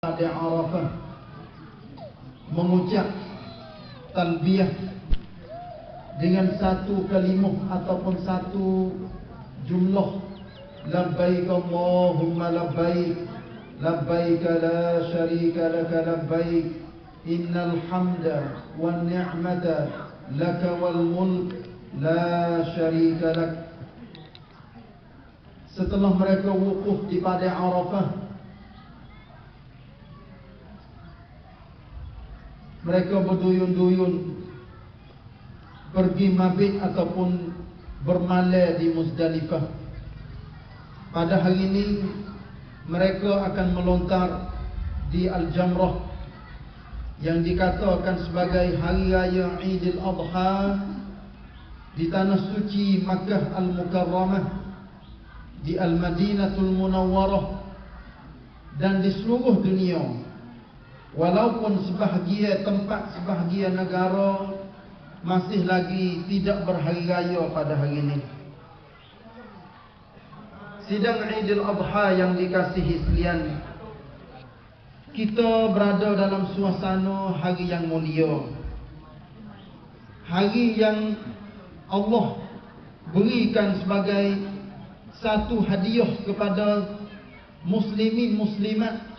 Pada Arafah mengucap talbiyah dengan satu kalimah ataupun satu jumlah, labbaik Allahumma labbaik, labbaik la syarika laka labbaik, innal hamda wan ni'mata laka wal mulk la syarika lak. Setelah mereka wukuf di Padang Arafah, mereka berduyun-duyun pergi mabit ataupun bermalai di Muzdalifah. Pada hari ini mereka akan melontar di Al-Jamrah yang dikatakan sebagai hari raya Aidil Adha di tanah suci Makkah Al-Mukarramah, di Al-Madinatul Munawwarah, dan di seluruh dunia. Walaupun sebahagian tempat, sebahagian negara masih lagi tidak berhari raya pada hari ini. Sidang Aidil Adha yang dikasihi sekalian, kita berada dalam suasana hari yang mulia, hari yang Allah berikan sebagai satu hadiah kepada muslimin muslimat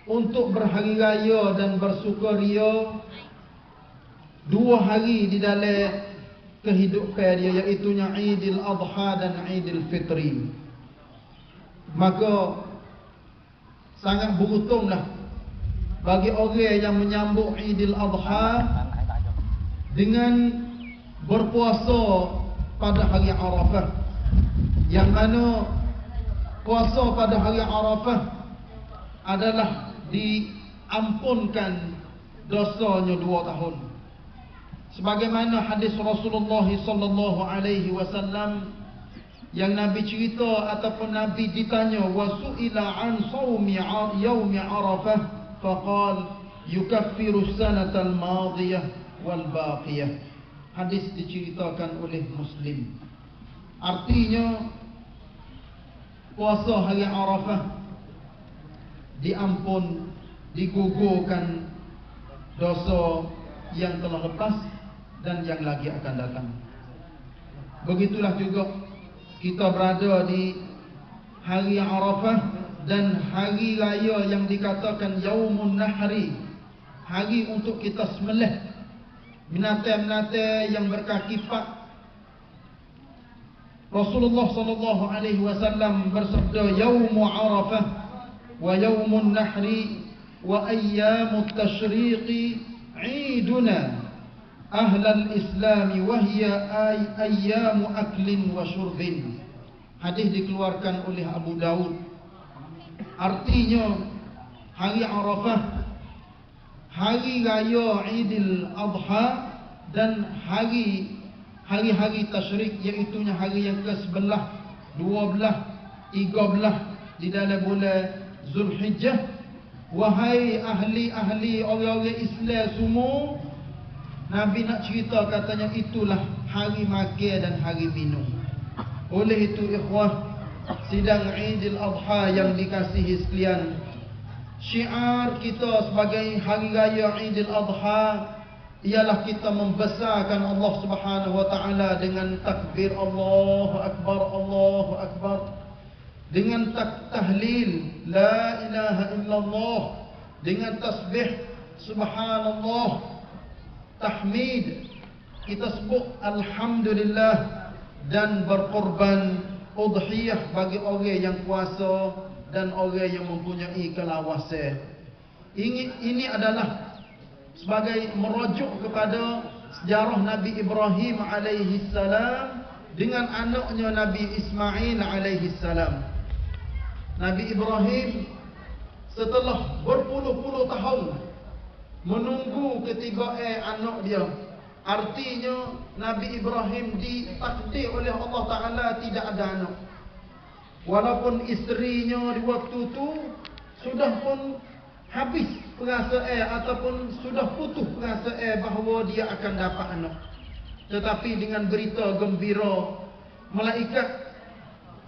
untuk berhari raya dan bersukaria dua hari di dalam kehidupan dia, iaitu Aidil Adha dan Aidil Fitri. Maka sangat beruntunglah bagi orang yang menyambut Aidil Adha dengan berpuasa pada hari Arafah, yang mana puasa pada hari Arafah adalah diampunkan dosanya 2 tahun. Sebagaimana hadis Rasulullah sallallahu alaihi wasallam yang Nabi cerita ataupun Nabi ditanya, wasu'ila an shaumi yaumi Arafah faqal yukaffiru sanatal madiyah wal baqiyah. Hadis diceritakan oleh Muslim. Artinya puasa hari Arafah diampun, digugurkan dosa yang telah lepas dan yang lagi akan datang. Begitulah juga kita berada di hari Arafah dan hari raya yang dikatakan Yaumun Nahri, hari untuk kita sembelih binatang-binatang yang berkaki 4. Rasulullah sallallahu alaihi wasallam bersabda, Yaumu Arafah wa Yaumun Nahri wa ayyamut tashriqi Eiduna ahlal islami wa hiya ayyamu aklin wa syurbin. Hadis dikeluarkan oleh Abu Daud. Artinya hari Arafah, hari raya Aidil Adha, dan hari-hari tasyrik, iaitu hari yang ke-11, 12, 13 di dalam bulan Zulhijjah. Wahai ahli-ahli orang-orang Islam semua, Nabi nak cerita katanya itulah hari makan dan hari minum. Oleh itu ikhwah, sidang Aidil Adha yang dikasihi sekalian, syiar kita sebagai hari raya Aidil Adha ialah kita membesarkan Allah Subhanahu wa taala dengan takbir Allahu Akbar, Allahu Akbar, dengan tahlil la ilaha illallah, dengan tasbih subhanallah, tahmid kita sebut alhamdulillah, dan berkorban udhiyah bagi orang yang kuasa dan orang yang mempunyai kelawasan. Ini adalah sebagai merujuk kepada sejarah Nabi Ibrahim alaihi salam dengan anaknya Nabi Ismail alaihi salam. Nabi Ibrahim setelah berpuluh-puluh tahun menunggu ketiga anak dia. Artinya Nabi Ibrahim ditakdir oleh Allah Ta'ala tidak ada anak. Walaupun isterinya di waktu itu sudah pun habis perasaan ataupun sudah putus perasaan bahawa dia akan dapat anak. Tetapi dengan berita gembira, malaikat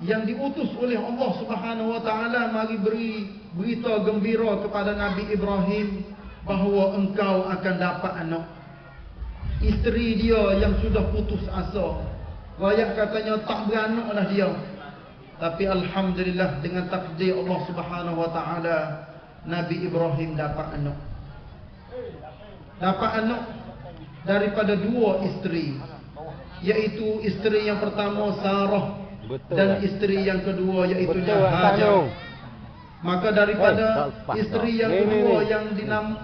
yang diutus oleh Allah Subhanahu wa taala mari beri berita gembira kepada Nabi Ibrahim bahawa engkau akan dapat anak. Isteri dia yang sudah putus asa, rakyat katanya tak beranaklah dia. Tapi alhamdulillah dengan takdir Allah Subhanahu wa taala, Nabi Ibrahim dapat anak. Dapat anak daripada dua isteri, iaitu isteri yang pertama Sarah dan isteri yang kedua iaitu Hajar. Maka daripada isteri yang kedua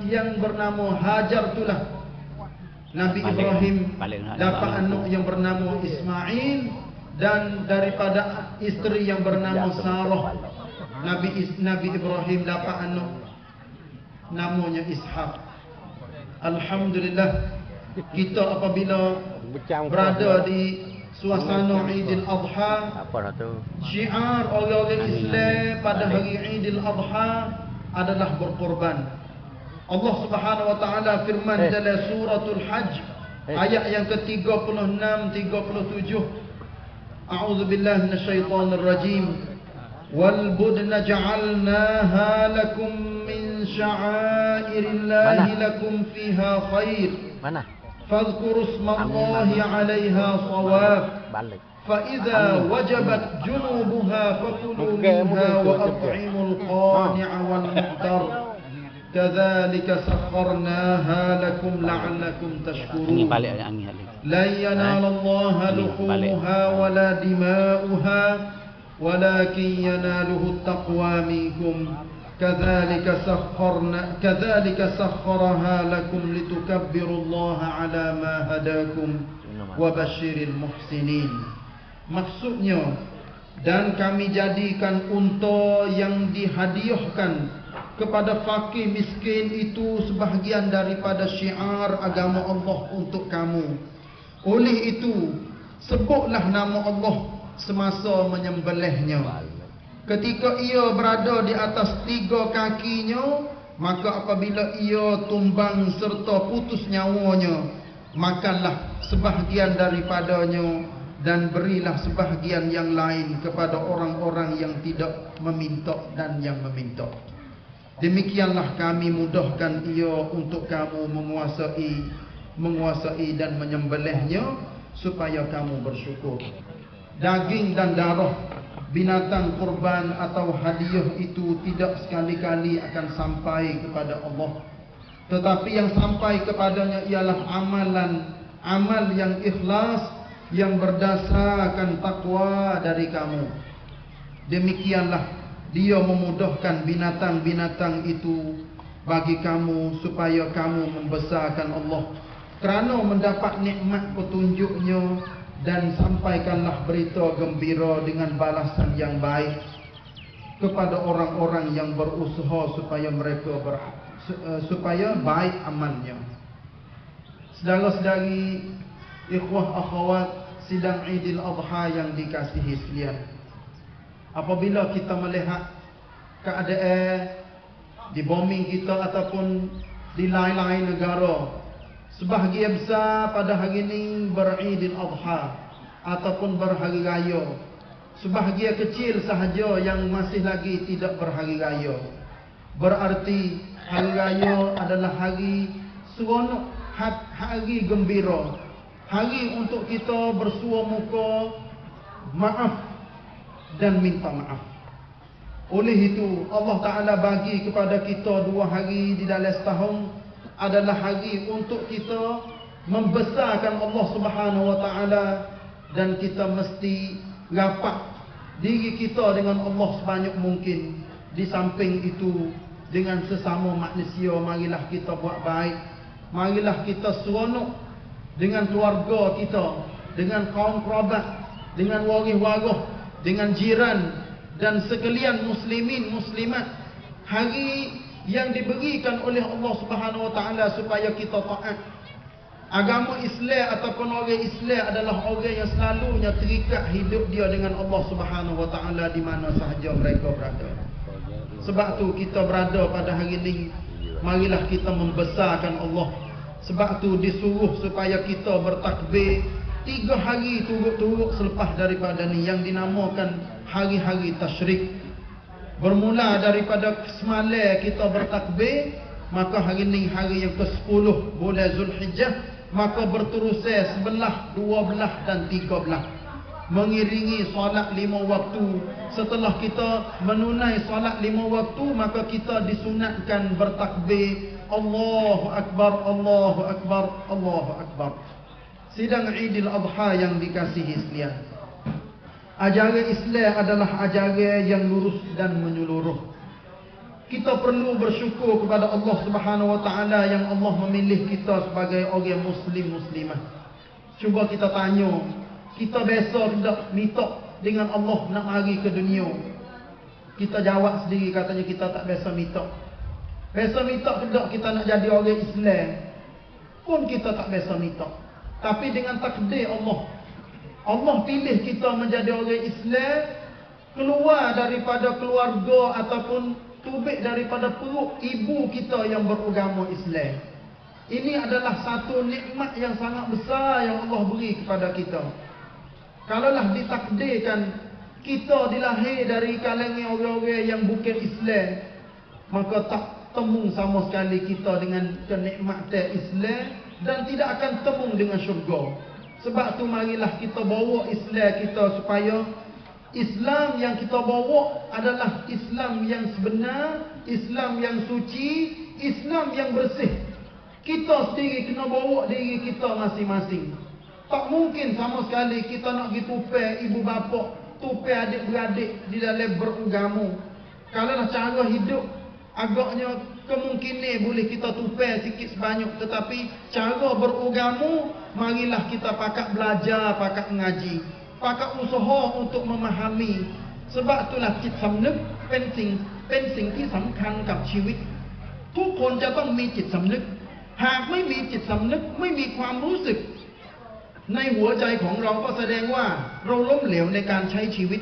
yang bernama Hajar itulah Nabi Ibrahim dapat anak yang bernama Ismail, dan daripada isteri yang bernama Sarah Nabi Ibrahim dapat anak namanya Ishak. Alhamdulillah, kita apabila berada di suasana Aidil Adha, syiar orang-orang Islam pada hari Aidil Adha adalah berkorban. Allah Subhanahu wa taala firman dalam suratul Hajj ayat yang ke-36 37, A'udzu billahi minasyaitonir rajim. Wal budna ja'alnaha lakum min sya'airillahi lakum fiha khair. Mana? Fadhkuru ismallahi 'alaiha shawaf. فإذا وجبت جنوبها فكلوا منها وأطعموا القانع والمعتر كذلك سخرناها لكم لعلكم تشكرون لن ينال الله لحومها ولا دماؤها ولكن يناله التقوى منكم كذلك سخرها لكم لتكبروا الله على ما هداكم وبشر المحسنين. Maksudnya, dan kami jadikan unta yang dihadiahkan kepada fakir miskin itu sebahagian daripada syiar agama Allah untuk kamu. Oleh itu, sebutlah nama Allah semasa menyembelihnya. Ketika ia berada di atas tiga kakinya, maka apabila ia tumbang serta putus nyawanya, makanlah sebahagian daripadanya dan berilah sebahagian yang lain kepada orang-orang yang tidak meminta dan yang meminta. Demikianlah kami mudahkan ia untuk kamu menguasai dan menyembelihnya supaya kamu bersyukur. Daging dan darah binatang kurban atau hadiah itu tidak sekali-kali akan sampai kepada Allah, tetapi yang sampai kepadanya ialah amal yang ikhlas, yang berdasarkan takwa dari kamu. Demikianlah dia memudahkan binatang-binatang itu bagi kamu supaya kamu membesarkan Allah kerana mendapat nikmat petunjuknya, dan sampaikanlah berita gembira dengan balasan yang baik kepada orang-orang yang berusaha supaya baik amalnya. Saudara-saudari, ikhwah akhwat sidang Aidil Adha yang dikasihi sekalian, apabila kita melihat keadaan di bumi kita ataupun di lain-lain negara, sebahagian besar pada hari ini beridul adha ataupun berhari raya. Sebahagian kecil sahaja yang masih lagi tidak berhari raya. Berarti hari raya adalah hari seronok, hari gembira, hari untuk kita bersua muka, maaf dan minta maaf. Oleh itu Allah Ta'ala bagi kepada kita 2 hari di dalam setahun adalah hari untuk kita membesarkan Allah Subhanahu wa taala, dan kita mesti rapat diri kita dengan Allah sebanyak mungkin. Di samping itu, dengan sesama manusia, marilah kita buat baik, marilah kita seronok dengan keluarga kita, dengan kaum kerabat, dengan waris-waris, dengan jiran dan sekalian muslimin muslimat. Hari yang diberikan oleh Allah Subhanahu wa taala supaya kita taat. Agama Islam ataupun orang Islam adalah orang yang selalunya terikat hidup dia dengan Allah Subhanahu wa taala di mana sahaja mereka berada. Sebab tu kita berada pada hari ini, marilah kita membesarkan Allah. Sebab tu disuruh supaya kita bertakbir 3 hari turut-turut selepas daripada ni yang dinamakan hari-hari tasyrik. Bermula daripada semalam kita bertakbir, maka hari ini hari yang ke-10 bulan Zulhijjah, maka berterusan 11, 12 dan 13 mengiringi solat 5 waktu. Setelah kita menunai solat 5 waktu, maka kita disunatkan bertakbir Allahu Akbar, Allahu Akbar, Allahu Akbar. Sidang Idul Adha yang dikasihi sekalian, ajaran Islam adalah ajaran yang lurus dan menyeluruh. Kita perlu bersyukur kepada Allah Subhanahu wa taala yang Allah memilih kita sebagai orang muslim muslimah. Cuba kita tanya, kita biasa tidak minta dengan Allah nak mari ke dunia? Kita jawab sendiri katanya kita tak biasa minta. Biasa minta tidak kita nak jadi orang Islam pun kita tak biasa minta. Tapi dengan takdir Allah, Allah pilih kita menjadi orang Islam, keluar daripada keluarga ataupun tubik daripada perut ibu kita yang beragama Islam. Ini adalah satu nikmat yang sangat besar yang Allah beri kepada kita. Kalaulah ditakdirkan kita dilahir dari kalangan orang-orang yang bukan Islam, maka tak temu sama sekali kita dengan kenikmatan Islam dan tidak akan temu dengan syurga. Sebab tu marilah kita bawa Islam kita supaya Islam yang kita bawa adalah Islam yang sebenar, Islam yang suci, Islam yang bersih. Kita sendiri kena bawa diri kita masing-masing. Tak mungkin sama sekali kita nak pergi tupai ibu bapa, tupai adik-beradik di dalam beragama. Kalau nak cara hidup, agaknya kemungkinan boleh kita tupai sikit sebanyak, tetapi cara beragama, marilah kita pakat belajar, pakat mengaji, pakat usaha untuk memahami. Sebab itulahจิตสำนึกเป็นสิ่งที่สำคัญกับชีวิตทุกคนจะต้องมีจิตสำนึกหากไม่มีจิตสำนึกไม่มีความรู้สึกในหัวใจของเราก็แสดงว่าเราล้มเหลวในการใช้ชีวิต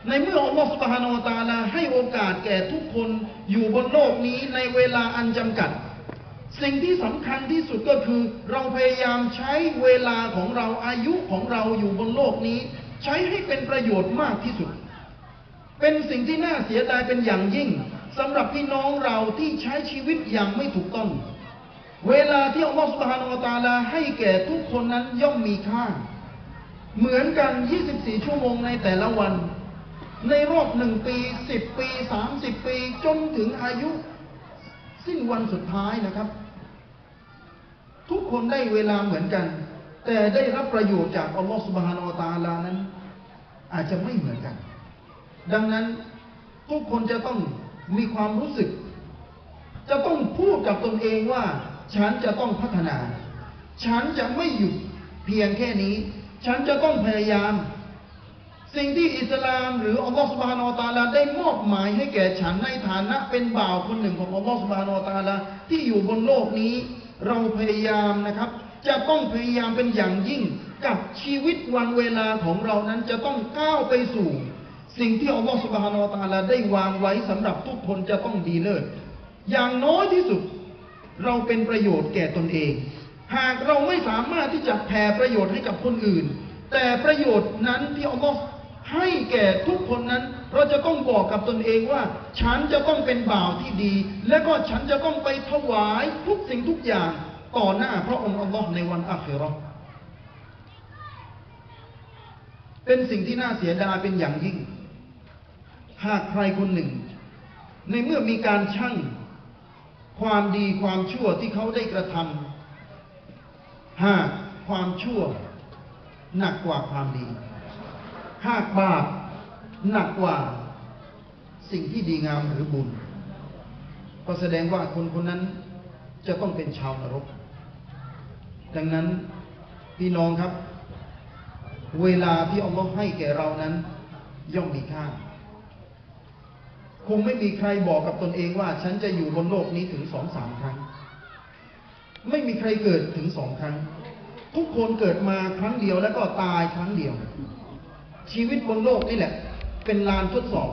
ในเมื่ออัลลอฮฺซุบฮานะฮูวะตะอาลาให้โอกาสแก่ทุกคนอยู่บนโลกนี้ในเวลาอันจำกัดสิ่งที่สำคัญที่สุดก็คือเราพยายามใช้เวลาของเราอายุของเราอยู่บนโลกนี้ใช้ให้เป็นประโยชน์มากที่สุดเป็นสิ่งที่น่าเสียดายเป็นอย่างยิ่งสำหรับพี่น้องเราที่ใช้ชีวิตอย่างไม่ถูกต้องเวลาที่อัลลอฮฺซุบฮานะฮูวะตะอาลาให้แก่ทุกคนนั้นย่อมมีค่าเหมือนกัน24ชั่วโมงในแต่ละวันในรอบ1ปี10ปี30ปีจนถึงอายุสิ้นวันสุดท้ายนะครับทุกคนได้เวลาเหมือนกันแต่ได้รับประโยชน์จากอัลลอฮฺซุบฮานะฮูวะตะอาลานั้นอาจจะไม่เหมือนกันดังนั้นทุกคนจะต้องมีความรู้สึกจะต้องพูดกับตนเองว่าฉันจะต้องพัฒนาฉันจะไม่หยุดเพียงแค่นี้ฉันจะต้องพยายามสิ่งที่อิสลามหรืออัลลอฮฺซุบฮานะฮูวะตะอาลาได้มอบหมายให้แก่ฉันในฐานะเป็นบ่าวคนหนึ่งของอัลลอฮฺซุบฮานะฮูวะตะอาลาที่อยู่บนโลกนี้เราพยายามนะครับจะต้องพยายามเป็นอย่างยิ่งกับชีวิตวันเวลาของเรานั้นจะต้องก้าวไปสู่สิ่งที่อัลลอฮฺซุบฮานะฮูวะตะอาลาได้วางไว้สำหรับทุกคนจะต้องดีเลิศอย่างน้อยที่สุดเราเป็นประโยชน์แก่ตนเองหากเราไม่สามารถที่จะแผ่ประโยชน์ให้กับคนอื่นแต่ประโยชน์นั้นที่อัลลอฮฺให้แก่ทุกคนนั้นเราจะต้องบอกกับตนเองว่าฉันจะต้องเป็นบ่าวที่ดีและก็ฉันจะต้องไปถวายทุกสิ่งทุกอย่างต่อหน้าพระองค์อัลลอฮฺในวันอาคิเราะห์เป็นสิ่งที่น่าเสียดายเป็นอย่างยิ่งหากใครคนหนึ่งในเมื่อมีการชั่งความดีความชั่วที่เขาได้กระทำหากความชั่วหนักกว่าความดีหากบาปหนักกว่าสิ่งที่ดีงามหรือบุญก็แสดงว่าคนคนนั้นจะต้องเป็นชาวนรกดังนั้นพี่น้องครับเวลาที่อัลลอฮ์ให้แก่เรานั้นย่อมมีค่าคงไม่มีใครบอกกับตนเองว่าฉันจะอยู่บนโลกนี้ถึง 2-3 ครั้งไม่มีใครเกิดถึง2 ครั้งทุกคนเกิดมาครั้งเดียวแล้วก็ตายครั้งเดียวชีวิตบนโลกนี่แหละเป็นลานทดสอบ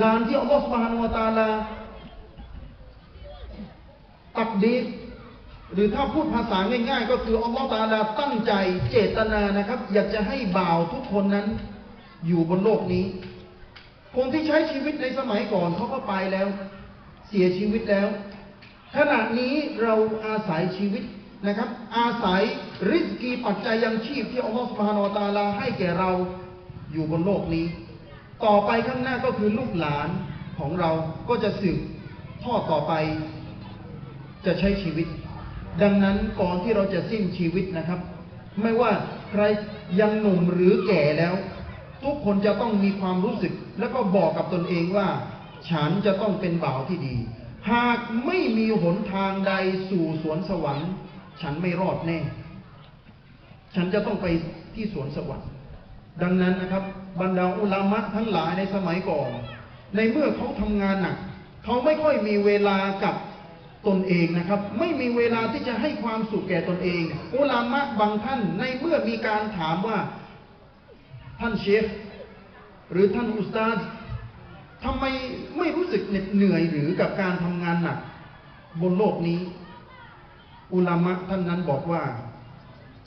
ลานที่อัลลอฮฺซุบฮานะฮูวะตะอาลาตักดีรหรือถ้าพูดภาษาง่ายๆก็คืออัลลอฮฺตะอาลาตั้งใจเจตนานะครับอยากจะให้บ่าวทุกคนนั้นอยู่บนโลกนี้ คนที่ใช้ชีวิตในสมัยก่อนเขาก็ไปแล้วเสียชีวิตแล้วขณะนี้เราอาศัยชีวิตนะครับอาศัยริสกีปัจจัยยังชีพที่อัลลอฮฺซุบฮานะฮูวะตะอาลาให้แก่เราอยู่บนโลกนี้ต่อไปข้างหน้าก็คือลูกหลานของเราก็จะสืบทอดต่อไปจะใช้ชีวิตดังนั้นก่อนที่เราจะสิ้นชีวิตนะครับไม่ว่าใครยังหนุ่มหรือแก่แล้วทุกคนจะต้องมีความรู้สึกแล้วก็บอกกับตนเองว่าฉันจะต้องเป็นบ่าวที่ดีหากไม่มีหนทางใดสู่สวนสวรรค์ฉันไม่รอดแน่ฉันจะต้องไปที่สวนสวรรค์ดังนั้นนะครับบรรดาอุลามะทั้งหลายในสมัยก่อนในเมื่อเขาทำงานหนักเขาไม่ค่อยมีเวลากับตนเองนะครับไม่มีเวลาที่จะให้ความสุขแก่ตนเองอุลามะบางท่านในเมื่อมีการถามว่าท่านเชฟหรือท่านอุสตาดทำไมไม่รู้สึกเหน็ดเหนื่อยหรือกับการทำงานหนักบนโลกนี้อุลามะท่านนั้นบอกว่า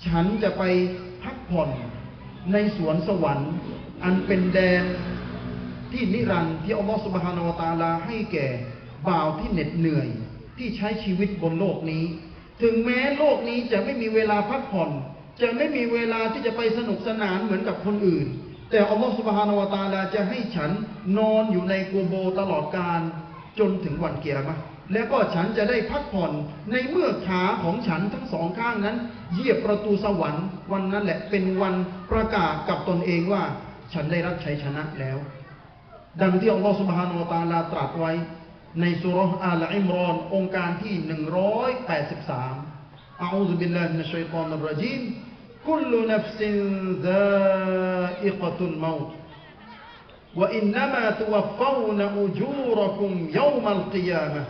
ฉันจะไปพักผ่อนในสวนสวรรค์อันเป็นแดนที่นิรันดร์ที่อัลลอฮฺซุบฮานะฮูวะตะอาลาให้แก่บ่าวที่เหน็ดเหนื่อยที่ใช้ชีวิตบนโลกนี้ถึงแม้โลกนี้จะไม่มีเวลาพักผ่อนจะไม่มีเวลาที่จะไปสนุกสนานเหมือนกับคนอื่นแต่อัลลอฮฺซุบฮานะฮูวะตะอาลาจะให้ฉันนอนอยู่ในกูโบตลอดกาลจนถึงวันกิยามะฮ์แล้วก็ฉันจะได้พักผ่อนในเมื่อขาของฉันทั้งสองข้างนั้นเหยียบประตูสวรรค์วันนั้นแหละเป็นวันประกาศกับตนเองว่าฉันได้รับชัยชนะแล้วดังที่อัลลอฮฺซุบฮานะฮูวะตะอาลาตรัสไว้ในซูเราะห์อาลอิมรอนองค์การที่183อะอูซุบิลลาฮิมินัชชัยฏอนิรเราะญีมกุลลุนัฟซินซาอิกะตุลเมาตوإنما توفون أجوركم يوم القيامة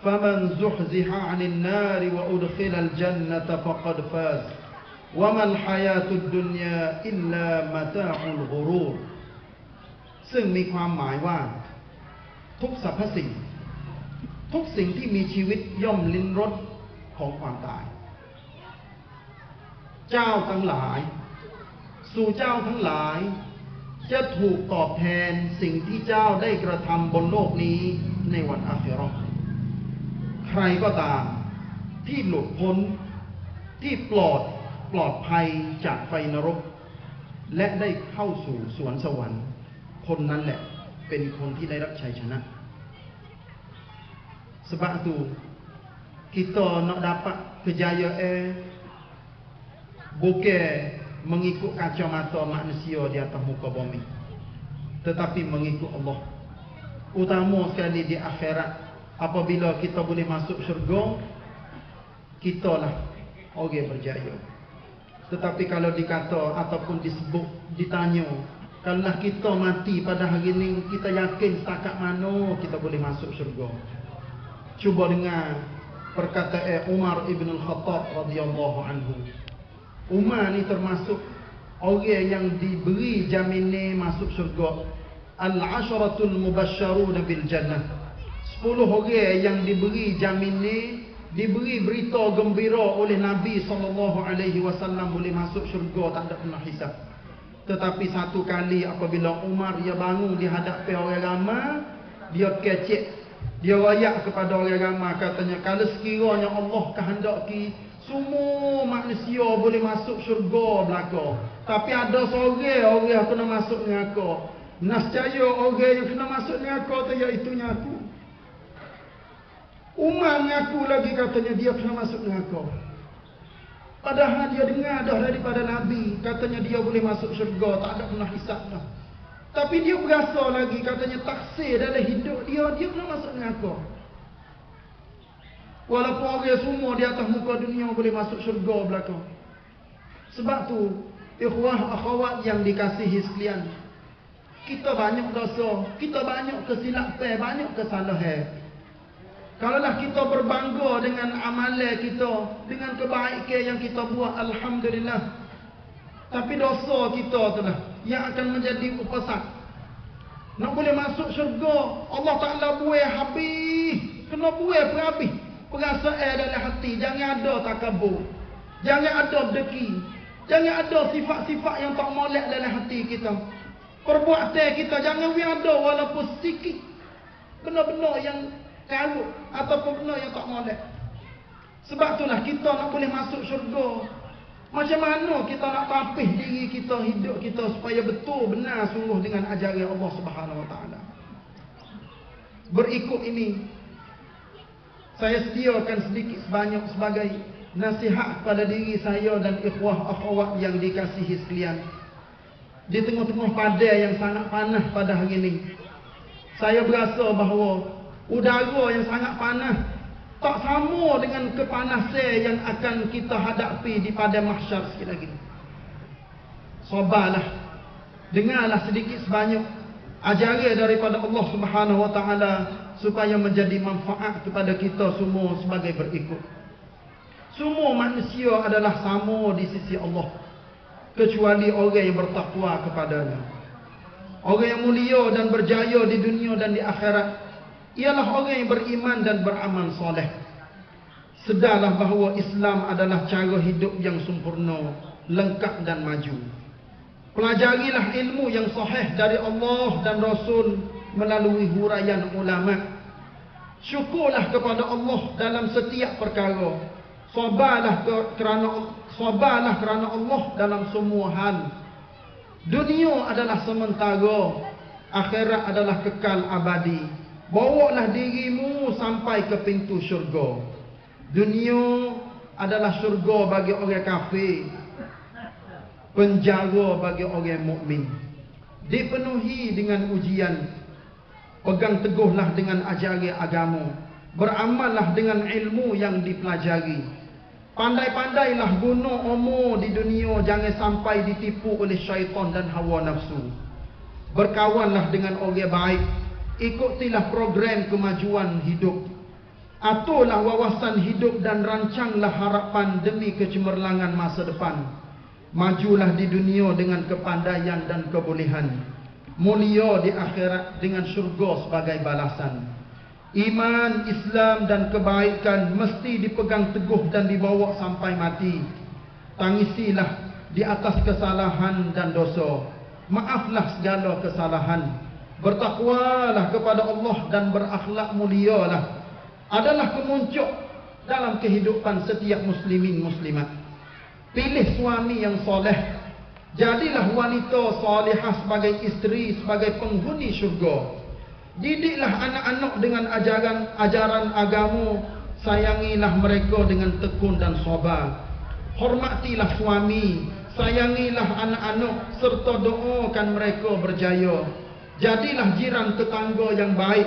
فمن زحزح عن النار وأدخل الجنة فقد فاز وما الحياة الدنيا إلا متاع الغرور ซึ่งมีความหมายว่าทุกสรรพสิ่งทุกสิ่งที่มีชีวิตย่อมลิ้มรสของความตายเจ้าทั้งหลายสู่เจ้าทั้งหลายจะถูกตอบแทนสิ่งที่เจ้าได้กระทำบนโลกนี้ในวันอาคิเราะห์ใครก็ตามที่หลุดพ้นที่ปลอดภัยจากไฟนรกและได้เข้าสู่สวนสวรรค์คนนั้นแหละเป็นคนที่ได้รับชัยชนะ sebab tu kita nak dapat kejayaan bukan mengikut kacamata manusia di atas muka bumi tetapi mengikut Allah utama sekali di akhirat apabila kita boleh masuk syurga kitalah orang berjaya tetapi kalau dikata ataupun disebut ditanya kalau kita mati pada hari ini kita yakin setakat mana kita boleh masuk syurga cuba dengar perkataan Umar ibn al-Khattab radhiyallahu anhu. Umar ni termasuk orang yang diberi jaminan masuk syurga. Al-asharatul mubasysyaruna bil jannah. 10 orang yang diberi jaminan, diberi berita gembira oleh Nabi sallallahu alaihi wasallam boleh masuk syurga tak ada pernah hisab. Tetapi satu kali apabila Umar dia bangun di hadapan orang ramai, dia kecek, dia royak kepada orang ramai katanya kalau sekiranya Allah kehendaki semua manusia boleh masuk syurga belaka. Tapi ada seorang orang yang kena masuk neraka. Nascaya orang yang kena masuk neraka tu iaitunya aku. Umar mengaku lagi katanya dia kena masuk neraka. Padahal dia dengar dah daripada Nabi katanya dia boleh masuk syurga, tak ada pernah hisab dah. Tapi dia berasa lagi katanya taksir dalam hidup dia kena masuk neraka. Walaupun orang semua di atas muka dunia boleh masuk syurga belaka. Sebab tu ikhwah akhwat yang dikasihi sekalian, kita banyak dosa, kita banyak kesilapan, banyak kesalahan. Kalaulah kita berbangga dengan amalan kita, dengan kebaikan yang kita buat, alhamdulillah. Tapi dosa kita tu lah yang akan menjadi upasak. Nak boleh masuk syurga, Allah Ta'ala buai habis, kena buai habis. Perasaan dalam hati, jangan ada takabur, jangan ada deki, jangan ada sifat-sifat yang tak molek dalam hati kita. Perbuatan kita jangan ada walaupun sikit. Benar-benar yang karut ataupun benar yang tak molek. Sebab itulah kita nak boleh masuk syurga. Macam mana kita nak tapih diri kita, hidup kita supaya betul benar sungguh dengan ajaran Allah Subhanahu Wa Taala. Berikut ini saya sediakan sedikit sebanyak sebagai nasihat kepada diri saya dan ikhwah akhwat yang dikasihi sekalian. Di tengah-tengah padang yang sangat panas pada hari ini, saya berasa bahawa udara yang sangat panas tak sama dengan kepanasan yang akan kita hadapi di padang mahsyar sikit lagi. Sabarlah, dengarlah sedikit sebanyak ajaran daripada Allah Subhanahu Wa Taala supaya menjadi manfaat kepada kita semua sebagai berikut. Semua manusia adalah sama di sisi Allah kecuali orang yang bertakwa kepadanya. Orang yang mulia dan berjaya di dunia dan di akhirat ialah orang yang beriman dan beramal soleh. Sedarlah bahawa Islam adalah cara hidup yang sempurna, lengkap dan maju. Pelajarilah ilmu yang sahih dari Allah dan Rasul melalui huraian ulama. Syukurlah kepada Allah dalam setiap perkara. Sabarlah kerana Allah dalam semua hal. Dunia adalah sementara, akhirat adalah kekal abadi. Bawalah dirimu sampai ke pintu syurga. Dunia adalah syurga bagi orang kafir, penjara bagi orang mukmin. Dipenuhi dengan ujian. Pegang teguhlah dengan ajaran agama. Beramallah dengan ilmu yang dipelajari. Pandai-pandailah guna umur di dunia, jangan sampai ditipu oleh syaitan dan hawa nafsu. Berkawanlah dengan orang baik. Ikutilah program kemajuan hidup. Aturlah wawasan hidup dan rancanglah harapan demi kecemerlangan masa depan. Majulah di dunia dengan kepandaian dan kebolehan. Mulia di akhirat dengan syurga sebagai balasan. Iman, Islam dan kebaikan mesti dipegang teguh dan dibawa sampai mati. Tangisilah di atas kesalahan dan dosa. Maaflah segala kesalahan. Bertakwalah kepada Allah dan berakhlak mulialah. Adalah kemuncak dalam kehidupan setiap muslimin muslimat. Pilih suami yang soleh. Jadilah wanita salihah sebagai isteri, sebagai penghuni syurga. Didiklah anak-anak dengan ajaran agama. Sayangilah mereka dengan tekun dan sabar. Hormatilah suami. Sayangilah anak-anak serta doakan mereka berjaya. Jadilah jiran tetangga yang baik.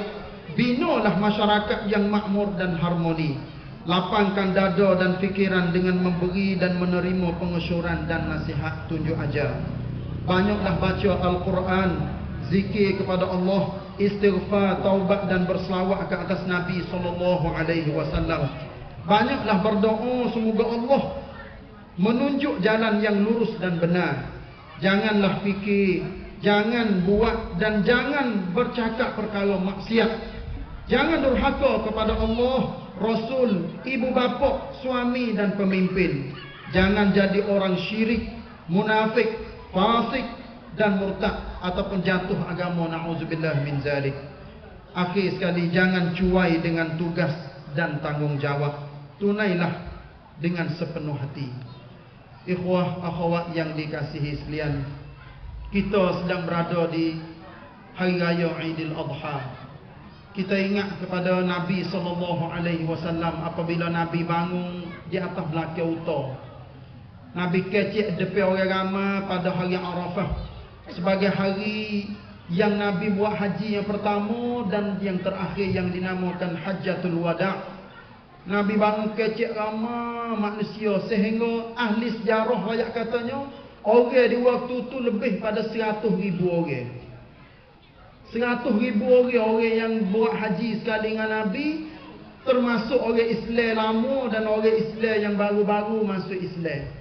Binalah masyarakat yang makmur dan harmoni. Lapangkan dada dan fikiran dengan memberi dan menerima pengesyuran dan nasihat tunjuk ajar. Banyaklah baca Al-Quran, zikir kepada Allah, istighfar, taubat dan berselawat ke atas Nabi SAW. Banyaklah berdoa semoga Allah menunjuk jalan yang lurus dan benar. Janganlah fikir, jangan buat dan jangan bercakap perkara maksiat. Jangan durhaka kepada Allah, Rasul, ibu bapa, suami dan pemimpin. Jangan jadi orang syirik, munafik, fasik dan murtad ataupun jatuh agama, na'udzubillah min zalik. Akhir sekali, jangan cuai dengan tugas dan tanggungjawab. Tunailah dengan sepenuh hati. Ikhwah akhwat yang dikasihi sekalian, kita sedang berada di hari raya Aidil Adha. Kita ingat kepada Nabi SAW apabila Nabi bangun di atas belakang utara. Nabi kecek depan orang ramai pada hari Arafah sebagai hari yang Nabi buat haji yang pertama dan yang terakhir yang dinamakan Hajjatul Wada'. Nabi bangun kecek ramai manusia sehingga ahli sejarah rakyat katanya orang di waktu itu lebih pada 100,000 orang. 100,000 orang yang buat haji sekali dengan Nabi, termasuk orang Islam lama dan orang Islam yang baru-baru masuk Islam.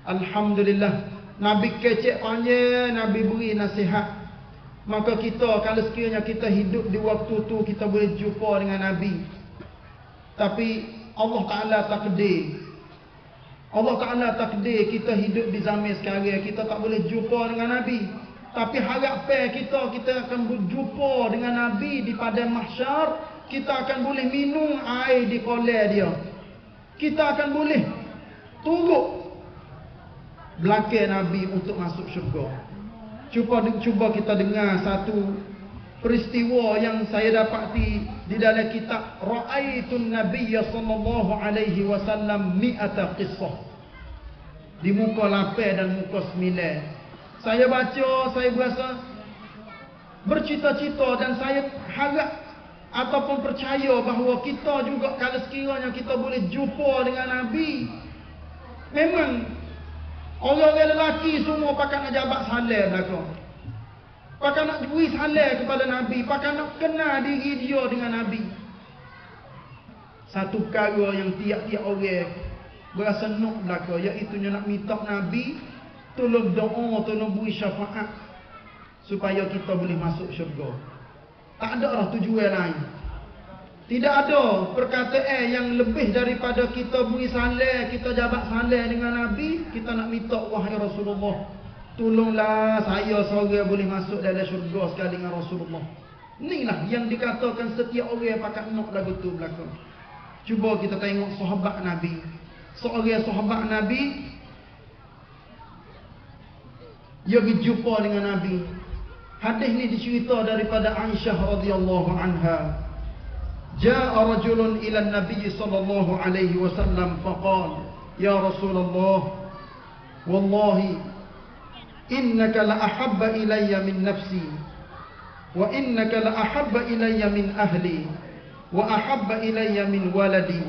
Alhamdulillah, Nabi kecek panjang, Nabi beri nasihat. Maka kita kalau sekiranya kita hidup di waktu tu, kita boleh jumpa dengan Nabi. Tapi Allah Ta'ala takdir. Allah Ta'ala takdir kita hidup di zaman sekarang, kita tak boleh jumpa dengan Nabi. Tapi harap kita akan berjumpa dengan Nabi di padang mahsyar. Kita akan boleh minum air di kolam dia. Kita akan boleh turut belakang Nabi untuk masuk syurga. Cuba kita dengar satu peristiwa yang saya dapati di dalam kitab Ra'aitun Nabiyya sallallahu alaihi wasallam mi'ata qissah. Di muka 8 dan muka 9. Saya baca, saya berasa bercita-cita dan saya harap ataupun percaya bahawa kita juga kalau sekiranya kita boleh jumpa dengan Nabi, memang orang-orang lelaki semua pakai nak jabat salam belakang. Pakai nak beri salam kepada Nabi, pakai nak kenal diri dia dengan Nabi. Satu perkara yang tiap-tiap orang berasa nak belakang, iaitu nak minta Nabi tolong doa, tolong beri syafaat supaya kita boleh masuk syurga. Tak ada lah tujuan lain. Tidak ada perkataan yang lebih daripada kita beri salam, kita jabat salam dengan Nabi, kita nak minta, wahai Rasulullah, tolonglah saya seorang boleh masuk dalam syurga sekali dengan Rasulullah. Inilah yang dikatakan setiap orang pakat nak lagu tu belakang. Cuba kita tengok sahabat Nabi. Seorang sahabat Nabi, dia berjumpa dengan Nabi. Hadis ni dicerita daripada Aisyah radhiyallahu anha. Jaa rajulun ila an-nabiy sallallahu alaihi wasallam faqala, ya Rasulullah, wallahi innaka la ahabba ilayya min nafsi wa innaka la ahabba ilayya min ahli wa ahabba ilayya min waladi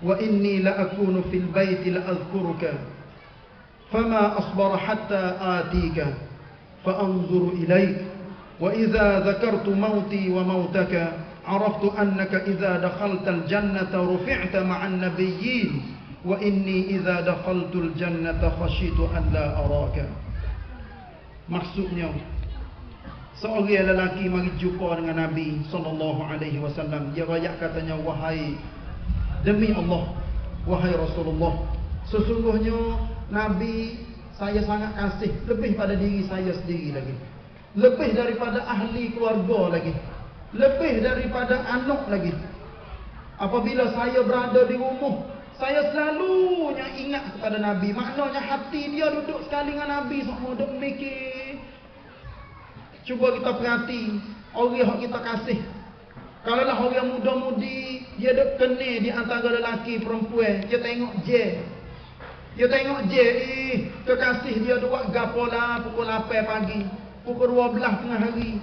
wa inni la akunu fil baiti la adhkuruka فما أصبر حتى آتيك فأنظر إليك وإذا ذكرت موتي وموتك عرفت أنك إذا دخلت الجنة رفعت مع النبيين وإني إذا دخلت الجنة خشيت أن لا أراك. Maksudnya, seorang lelaki mari jumpa dengan Nabi sallallahu alaihi wasallam. Dia rakyat katanya, wahai demi Allah, wahai Rasulullah, sesungguhnya Nabi saya sangat kasih lebih pada diri saya sendiri lagi, lebih daripada ahli keluarga lagi, lebih daripada anak lagi. Apabila saya berada di rumah, saya selalunya ingat kepada Nabi. Maknanya hati dia duduk sekali dengan Nabi, semua duduk mikir. Cuba kita perhati orang yang kita kasih. Kalau lah orang muda-mudi, dia duduk kena di antara lelaki perempuan, dia tengok je. Dia tengok je, kekasih dia buat gapo lah pukul 8 pagi, pukul 12 tengah hari,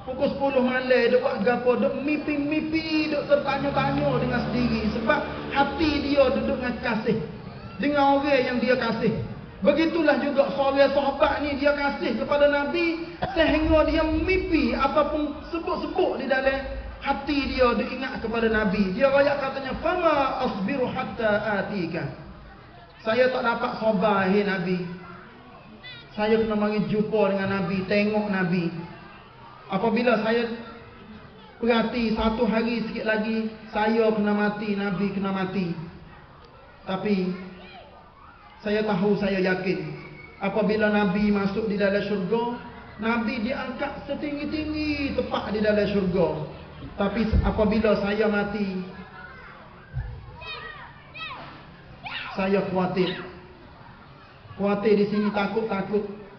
pukul 10 malam dia buat gapo, duk mimpi-mimpi, duk tertanya-tanya dengan sendiri. Sebab hati dia duduk dengan kasih, dengan orang yang dia kasih. Begitulah juga seorang sahabat ni, dia kasih kepada Nabi sehingga dia mimpi ataupun sebut-sebut di dalam hati dia, dia ingat kepada Nabi. Dia rakyat katanya, fama asbiru hatta atika. Saya tak dapat sabar, hai Nabi. Saya kena mari jumpa dengan Nabi, tengok Nabi. Apabila saya perhati satu hari sikit lagi, saya kena mati, Nabi kena mati. Tapi saya tahu, saya yakin, apabila Nabi masuk di dalam syurga, Nabi diangkat setinggi-tinggi tepat di dalam syurga. Tapi apabila saya mati, saya khawatir. Khawatir di sini, takut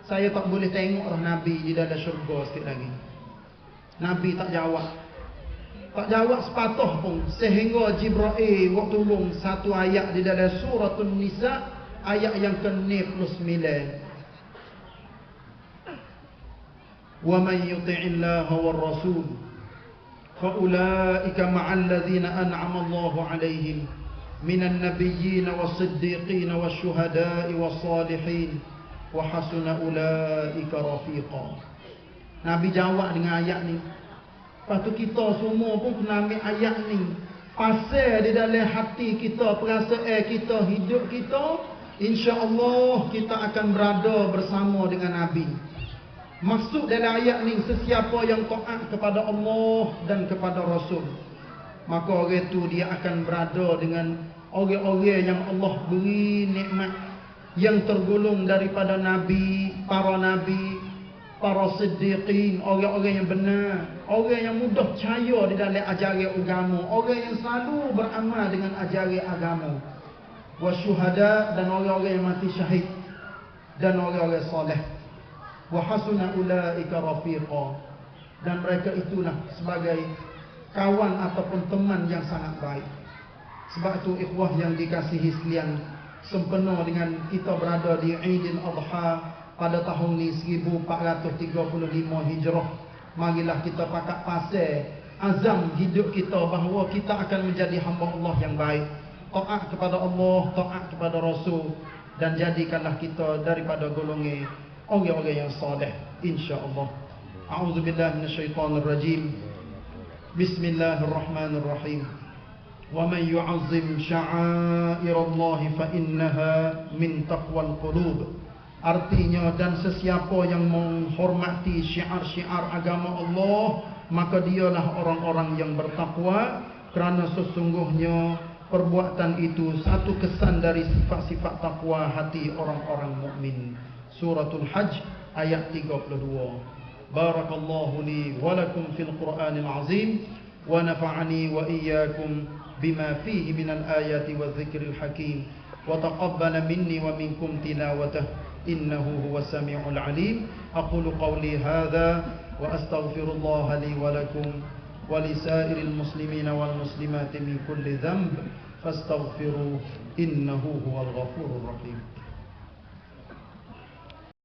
saya tak boleh tengok Nabi di dalam syurga sikit lagi. Nabi tak jawab. Tak jawab sepatah pun. Sehingga Jibril waktu turun satu ayat di dalam suratul Nisa, ayat yang ke-69. Wa man yuti'illaha war rasul fa ulaika ma'al ladzina an'ama Allahu 'alaihim minan nabiyyin was-siddiqin wasyuhada'i was-salihin wa hasuna ulaika rafiqa. Nabi jawab dengan ayat ni. Lepas tu kita semua pun kena ambil ayat ni, pasal di dalam hati kita, perasaan kita, hidup kita, insya-Allah kita akan berada bersama dengan Nabi. Maksud dalam ayat ni, sesiapa yang taat kepada Allah dan kepada Rasul, maka orang itu dia akan berada dengan orang-orang yang Allah beri nikmat, yang tergolong daripada Nabi, para Nabi, para siddiqin, orang-orang yang benar, orang yang mudah percaya di dalam ajaran agama, orang yang selalu beramal dengan ajaran agama, wasyuhada, dan orang-orang yang mati syahid, dan orang-orang soleh, wa hasuna ulaika rafiqa, dan mereka itulah sebagai kawan ataupun teman yang sangat baik. Sebab itu ikhwah yang dikasihi sekalian, sempena dengan kita berada di Aidil Adha pada tahun ni 1435 Hijrah, marilah kita pakat pasal azam hidup kita bahawa kita akan menjadi hamba Allah yang baik, taat kepada Allah, taat kepada Rasul, dan jadikanlah kita daripada golongan orang-orang yang soleh, insya-Allah. A'udzubillahi minasyaitonirrajim. Bismillahirrahmanirrahim. Wa man yu'azzim sya'airallahi fa innaha min taqwal qulub. Artinya, dan sesiapa yang menghormati syiar-syiar agama Allah, maka dialah orang-orang yang bertakwa, kerana sesungguhnya perbuatan itu satu kesan dari sifat-sifat takwa hati orang-orang mukmin. Suratul Hajj ayat 32. Barakallahu li wa lakum fil Qur'anil azim, wa nafa'ani wa iyyakum bima fihi minal ayati wa dzikril hakim, wa taqabbala minni wa minkum tilawatahu إنه هو السميع العليم. أقول قولي هذا وأستغفر الله لي ولكم ولسائر المسلمين والمسلمات من كل ذنب فاستغفروا إنه هو الغفور الرحيم.